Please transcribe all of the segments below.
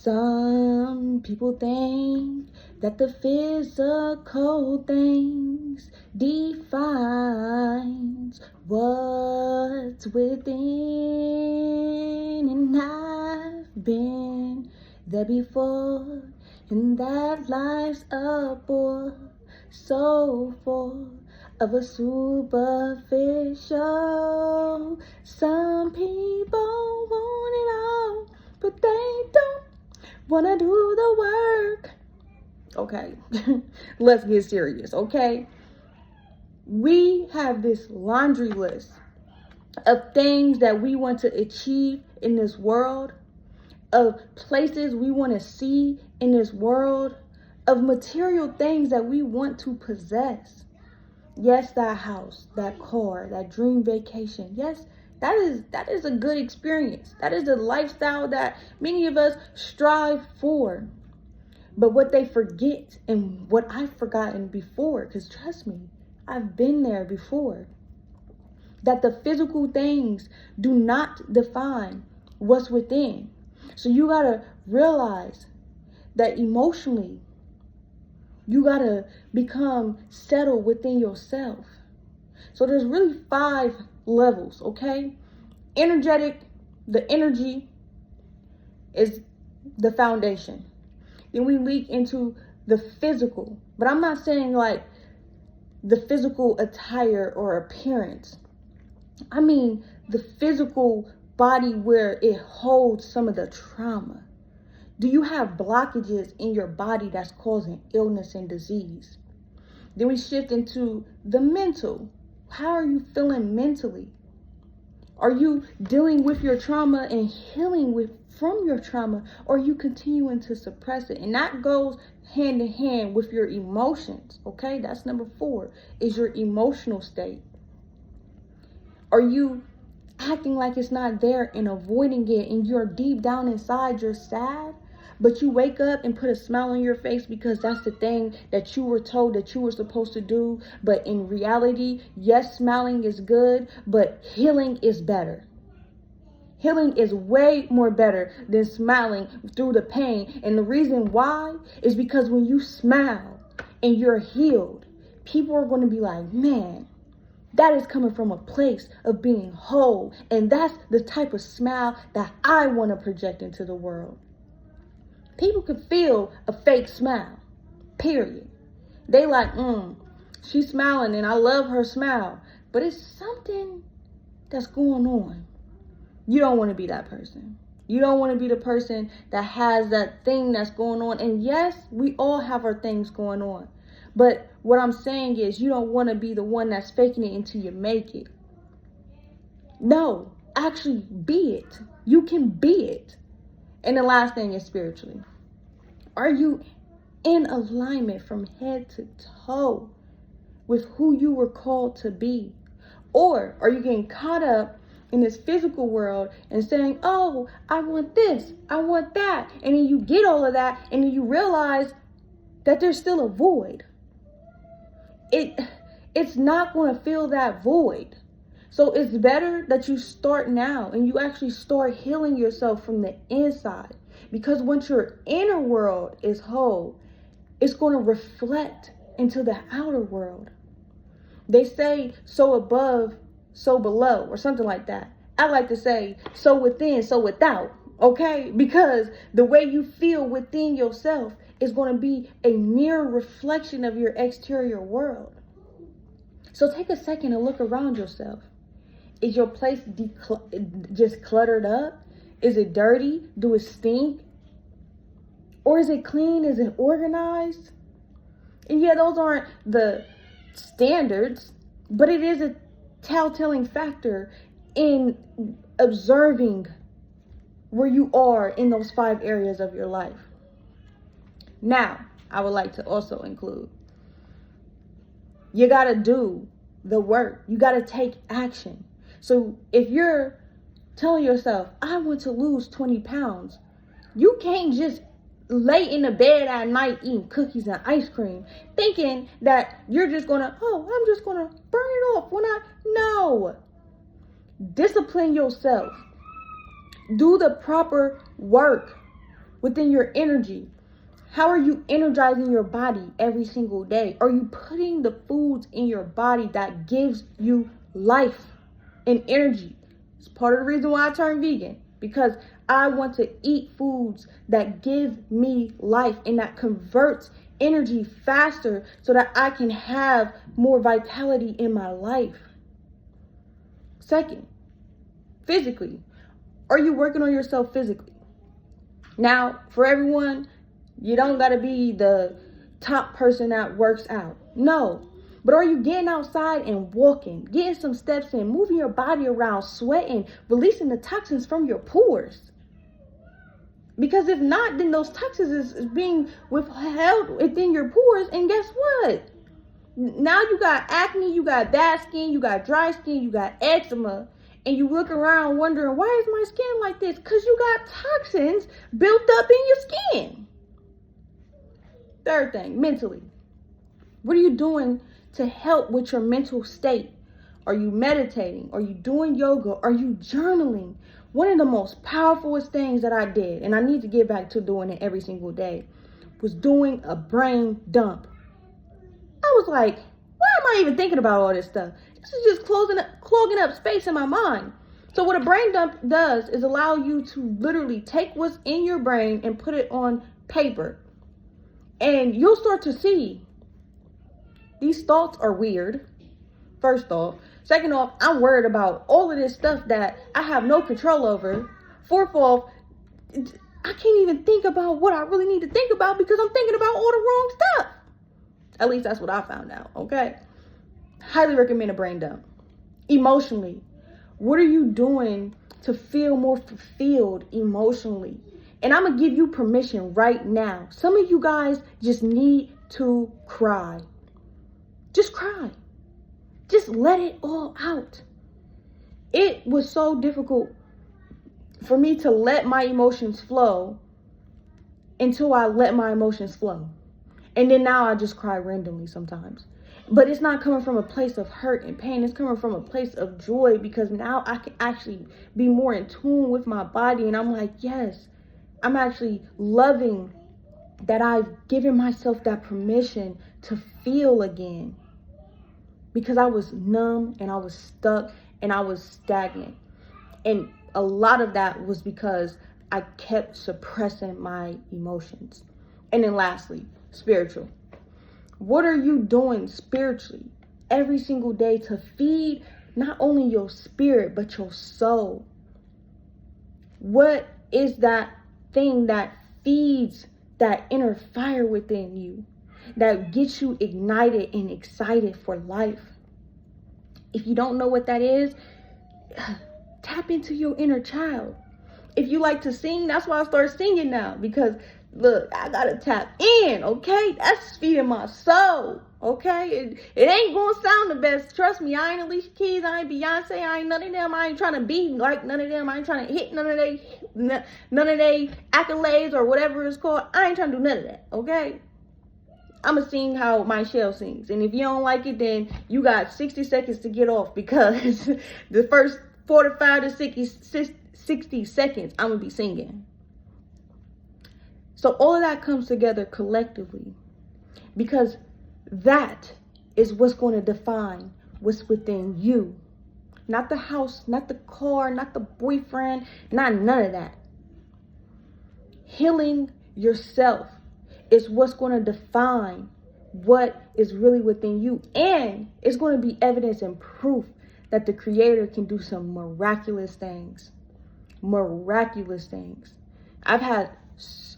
Some people think that the physical things defines what's within, and I've been there before, and that life's a bore so full of a superficial. Some people want it all, but they don't wanna do the work. Okay, let's get serious, okay? We have this laundry list of things that we want to achieve in this world, of places we want to see in this world, of material things that we want to possess. Yes, that house, that car, that dream vacation. Yes, that is a good experience. That is a lifestyle that many of us strive for. But what they forget, and what I've forgotten before, because trust me, I've been there before, that the physical things do not define what's within. So you gotta realize that emotionally, you gotta become settled within yourself. So there's really 5 levels, okay? Energetic, the energy is the foundation. Then we leak into the physical, but I'm not saying like the physical attire or appearance. I mean the physical body where it holds some of the trauma. Do you have blockages in your body that's causing illness and disease? Then we shift into the mental. How are you feeling mentally? Are you dealing with your trauma and healing from your trauma, or are you continuing to suppress it? And that goes hand in hand with your emotions, okay? That's number 4, is your emotional state. Are you acting like it's not there and avoiding it, and you're deep down inside, you're sad, but you wake up and put a smile on your face because that's the thing that you were told that you were supposed to do? But in reality, yes, smiling is good, but healing is better. Healing is way more better than smiling through the pain. And the reason why is because when you smile and you're healed, people are going to be like, man, that is coming from a place of being whole. And that's the type of smile that I want to project into the world. People could feel a fake smile, period. They like, she's smiling and I love her smile. But it's something that's going on. You don't want to be that person. You don't want to be the person that has that thing that's going on. And yes, we all have our things going on. But what I'm saying is you don't want to be the one that's faking it until you make it. No, actually be it. You can be it. And the last thing is spiritually. Are you in alignment from head to toe with who you were called to be? Or are you getting caught up in this physical world and saying, oh, I want this, I want that. And then you get all of that and then you realize that there's still a void. It's not going to fill that void. So it's better that you start now and you actually start healing yourself from the inside. Because once your inner world is whole, it's going to reflect into the outer world. They say, so above, so below, or something like that. I like to say, so within, so without, okay? Because the way you feel within yourself is going to be a mirror reflection of your exterior world. So take a second and look around yourself. Is your place just cluttered up? Is it dirty? Do it stink? Or is it clean? Is it organized? And yeah, those aren't the standards, but it is a telltale factor in observing where you are in those 5 areas of your life. Now, I would like to also include, you got to do the work. You got to take action. So if you're telling yourself, I want to lose 20 pounds, you can't just lay in the bed at night eating cookies and ice cream thinking that you're just going to, I'm just going to burn it off no. Discipline yourself. Do the proper work. within your energy. How are you energizing your body every single day? Are you putting the foods in your body that gives you life and energy? It's part of the reason why I turned vegan, because I want to eat foods that give me life and that converts energy faster so that I can have more vitality in my life. Second, physically. Are you working on yourself physically? Now, for everyone, you don't got to be the top person that works out. No. But are you getting outside and walking, getting some steps in, moving your body around, sweating, releasing the toxins from your pores? Because if not, then those toxins is being withheld within your pores. And guess what? Now you got acne, you got bad skin, you got dry skin, you got eczema. And you look around wondering, why is my skin like this? Because you got toxins built up in your skin. Third thing, mentally. What are you doing to help with your mental state? Are you meditating? Are you doing yoga? Are you journaling? One of the most powerfulest things that I did, and I need to get back to doing it every single day, was doing a brain dump. I was like, why am I even thinking about all this stuff? This is just clogging up space in my mind. So what a brain dump does is allow you to literally take what's in your brain and put it on paper. And you'll start to see these thoughts are weird. First off. Second off, I'm worried about all of this stuff that I have no control over. Fourth off, I can't even think about what I really need to think about because I'm thinking about all the wrong stuff. At least that's what I found out, okay? Highly recommend a brain dump. Emotionally, what are you doing to feel more fulfilled emotionally? And I'm going to give you permission right now. Some of you guys just need to cry. Just cry. Just let it all out. It was so difficult for me to let my emotions flow until I let my emotions flow. And then now I just cry randomly sometimes. But it's not coming from a place of hurt and pain. It's coming from a place of joy because now I can actually be more in tune with my body. And I'm like, yes, I'm actually loving that I've given myself that permission to feel again. Because I was numb and I was stuck and I was stagnant. And a lot of that was because I kept suppressing my emotions. And then lastly, spiritual. What are you doing spiritually every single day to feed not only your spirit, but your soul? What is that thing that feeds that inner fire within you, that gets you ignited and excited for life? If you don't know what that is, tap into your inner child. If you like to sing, that's why I started singing now. Because look, I gotta tap in, okay? That's feeding my soul, okay? It ain't gonna sound the best. Trust me, I ain't Alicia Keys, I ain't Beyonce, I ain't none of them. I ain't trying to be like none of them. I ain't trying to hit none of they accolades or whatever it's called. I ain't trying to do none of that, okay? I'm gonna sing how my shell sings. And if you don't like it, then you got 60 seconds to get off because the first 45 to 60 seconds, I'm gonna be singing. So all of that comes together collectively because that is what's going to define what's within you. Not the house, not the car, not the boyfriend, not none of that. Healing yourself is what's going to define what is really within you. And it's going to be evidence and proof that the Creator can do some miraculous things. Miraculous things. I've had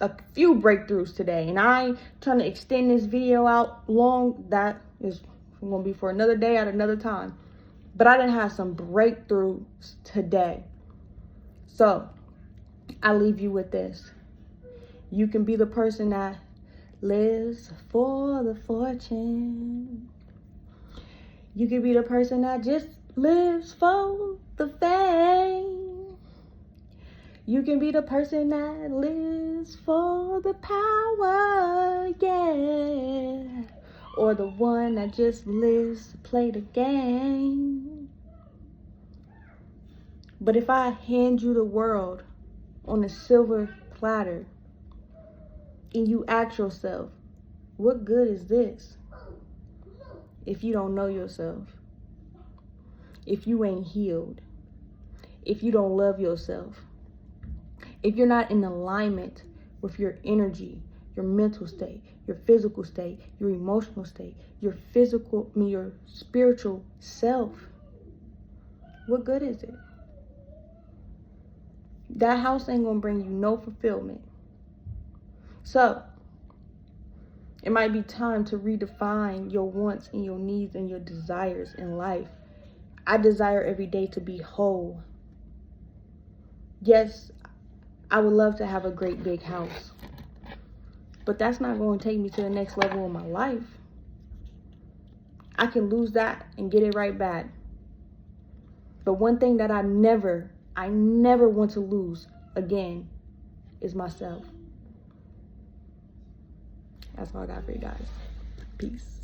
a few breakthroughs today, and I ain't trying to extend this video out long. That is going to be for another day at another time. But I done had some breakthroughs today. So I leave you with this. You can be the person that lives for the fortune. You can be the person that just lives for the fame. You can be the person that lives for the power, yeah. Or the one that just lives to play the game. But if I hand you the world on a silver platter, and you ask yourself, what good is this? If you don't know yourself, if you ain't healed, if you don't love yourself, if you're not in alignment with your energy, your mental state, your physical state, your emotional state, your spiritual self, what good is it? That house ain't gonna bring you no fulfillment. So, it might be time to redefine your wants and your needs and your desires in life. I desire every day to be whole. Yes, I would love to have a great big house, but that's not going to take me to the next level of my life. I can lose that and get it right back. But one thing that I never want to lose again is myself. That's all I got for you guys. Peace.